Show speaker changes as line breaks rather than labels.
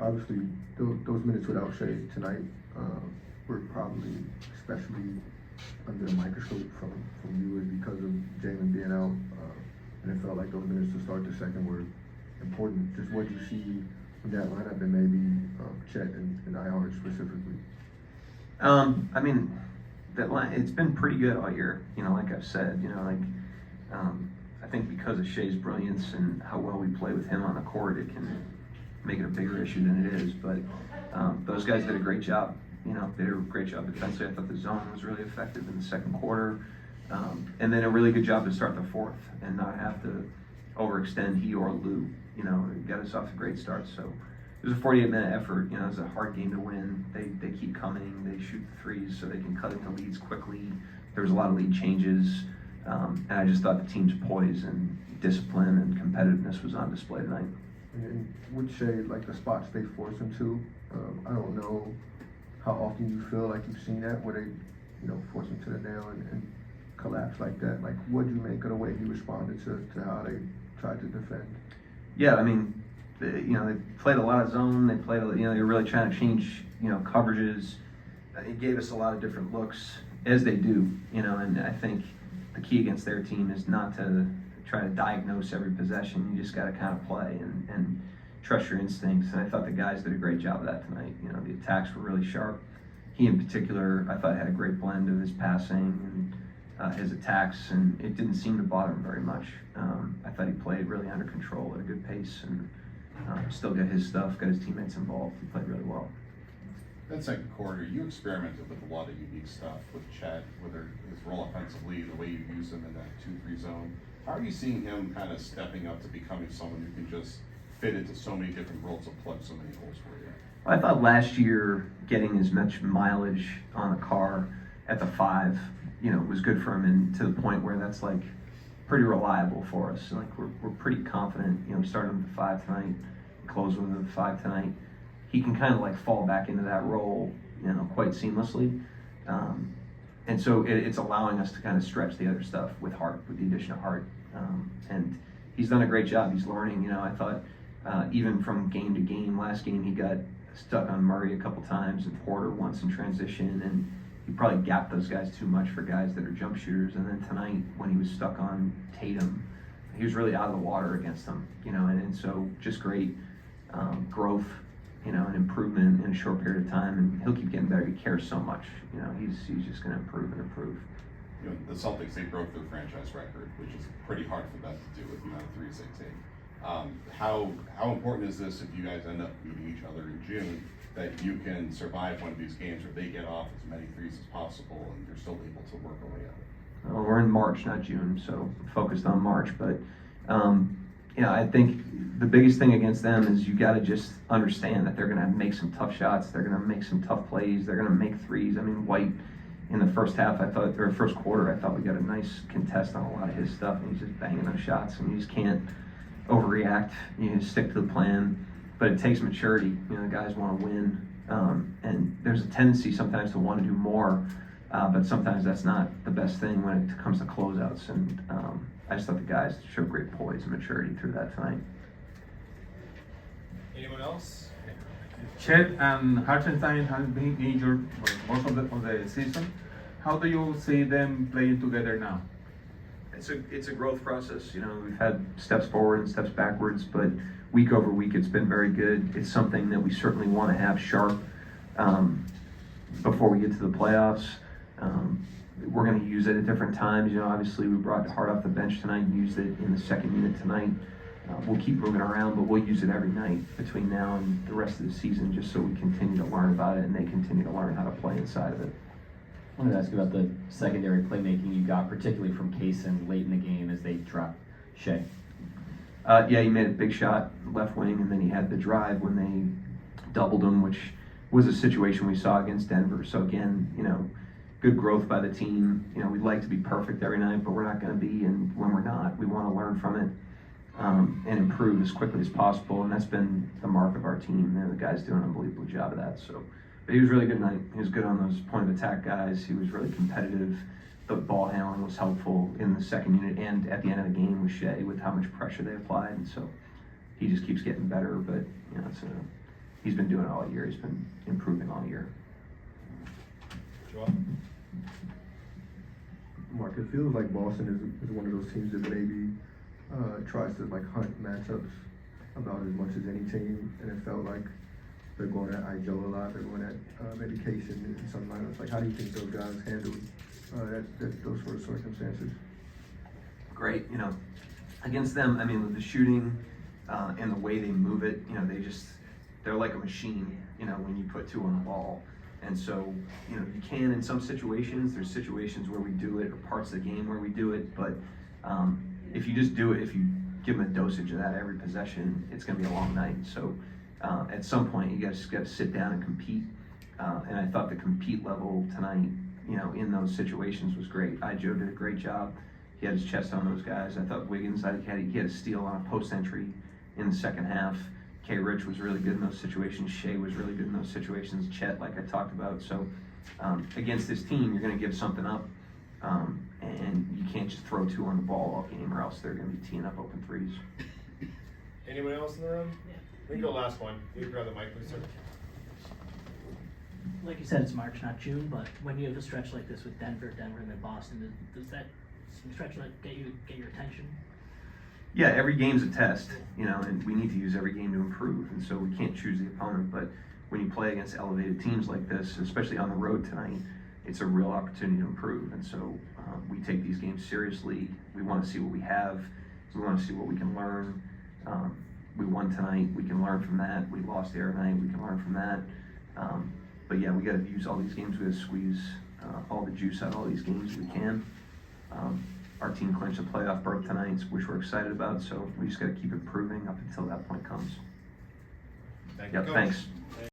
obviously those minutes without Shea tonight were probably especially under the microscope from you because of Jalen being out, and it felt like those minutes to start the second were important. Just what you see from that lineup, and maybe Chet and IR specifically.
I mean, that line, it's been pretty good all year. Like I've said, I think because of Shea's brilliance and how well we play with him on the court, it can make it a bigger issue than it is. But those guys did a great job. They did a great job defensively. I thought the zone was really effective in the second quarter. And then a really good job to start the fourth and not have to overextend he or Lou. Got us off to a great start. So it was a 48-minute effort. It was a hard game to win. They keep coming. They shoot the threes so they can cut into leads quickly. There was a lot of lead changes. And I just thought the team's poise and discipline and competitiveness was on display tonight.
And with Shea, like the spots they force him to, I don't know how often you feel like you've seen that, where they, force him to the nail and collapse like that. Like, what'd you make of the way he responded to how they tried to defend?
Yeah, I mean, they played a lot of zone. They played, they're really trying to change, coverages. It gave us a lot of different looks, as they do, and I think the key against their team is not to try to diagnose every possession. You just got to kind of play and trust your instincts. And I thought the guys did a great job of that tonight. The attacks were really sharp. He in particular, I thought had a great blend of his passing and his attacks, and it didn't seem to bother him very much. I thought he played really under control at a good pace and still got his stuff, got his teammates involved. He played really well.
That second quarter, you experimented with a lot of unique stuff with Chet, whether his role offensively, the way you use him in that 2-3 zone. How are you seeing him kind of stepping up to becoming someone who can just fit into so many different roles and plug so many holes for you?
I thought last year getting as much mileage on the car at the 5, was good for him, and to the point where that's like pretty reliable for us. Like we're pretty confident, starting with the 5 tonight, closing with the 5 tonight. He can kind of like fall back into that role, quite seamlessly. And so it's allowing us to kind of stretch the other stuff with Hart, with the addition of Hart. And he's done a great job. He's learning. I thought even from game to game, last game he got stuck on Murray a couple times and Porter once in transition, and he probably gapped those guys too much for guys that are jump shooters. And then tonight when he was stuck on Tatum, he was really out of the water against them, and so just great growth, an improvement in a short period of time, and he'll keep getting better. He cares so much, he's just going to improve and improve.
The Celtics, they broke their franchise record, which is pretty hard for them to do with the amount of threes they take. How important is this if you guys end up meeting each other in June, that you can survive one of these games where they get off as many threes as possible and you're still able to work away at it?
Well, we're in March, not June, so focused on March. But I think the biggest thing against them is you got to just understand that they're going to make some tough shots. They're going to make some tough plays. They're going to make threes. I mean, White in the first quarter, I thought we got a nice contest on a lot of his stuff, and he's just banging those shots, and you just can't overreact. You just stick to the plan. But it takes maturity. The guys want to win, and there's a tendency sometimes to want to do more, but sometimes that's not the best thing when it comes to closeouts. And I just thought the guys showed great poise and maturity through that tonight.
Anyone else?
Chet and Hartenstein have been injured for most of the season. How do you see them playing together now?
It's a growth process. We've had steps forward and steps backwards, but week over week it's been very good. It's something that we certainly want to have sharp before we get to the playoffs. We're going to use it at different times. Obviously we brought Hart off the bench tonight and used it in the second unit tonight. We'll keep moving around, but we'll use it every night between now and the rest of the season, just so we continue to learn about it and they continue to learn how to play inside of it.
I wanted to ask you about the secondary playmaking you got, particularly from Kaysen late in the game as they dropped Shea.
He made a big shot left wing, and then he had the drive when they doubled him, which was a situation we saw against Denver. So again, good growth by the team. We'd like to be perfect every night, but we're not going to be, and when we're not, we want to learn from it and improve as quickly as possible, and that's been the mark of our team. The guys do an unbelievable job of that. So. But he was really good tonight. He was good on those point of attack guys. He was really competitive. The ball handling was helpful in the second unit and at the end of the game with Shea, with how much pressure they applied. And so he just keeps getting better. But he's been doing it all year. He's been improving all year.
Joel?
Mark, it feels like Boston is one of those teams that maybe tries to like hunt matchups about as much as any team, and it felt like they're going at Igel a lot. They're going at maybe Kaysen in some lineups. Like, how do you think those guys handled those sort of circumstances?
Great, you know, against them, I mean, with the shooting and the way they move it, you know, they're like a machine, you know, when you put two on the ball. And so, you know, you can in some situations, there's situations where we do it, or parts of the game where we do it, but if you just do it, if you give them a dosage of that every possession, it's going to be a long night. So at some point, you just got to sit down and compete. And I thought the compete level tonight, you know, in those situations was great. Joe did a great job. He had his chest on those guys. I thought Wiggins, he had a steal on a post entry in the second half. K. Rich was really good in those situations. Shea was really good in those situations. Chet, like I talked about. So against this team, you're going to give something up, and you can't just throw two on the ball all game, or else they're going to be teeing up open threes.
Anyone else in the room? We can go last one. Will you grab the mic, please, sir?
Like you said, it's March, not June, but when you have a stretch like this with Denver, and then Boston, does that stretch like get your attention?
Yeah, every game's a test, you know, and we need to use every game to improve, and so we can't choose the opponent, but when you play against elevated teams like this, especially on the road tonight, it's a real opportunity to improve, and so we take these games seriously. We want to see what we have, we want to see what we can learn. We won tonight, we can learn from that. We lost the other night, we can learn from that. But yeah, we got to use all these games, we got to squeeze all the juice out of all these games we can. Our team clinched a playoff berth tonight, which we're excited about, so we just got to keep improving up until that point comes.
Thank you,
Yep,
Coach.
thanks.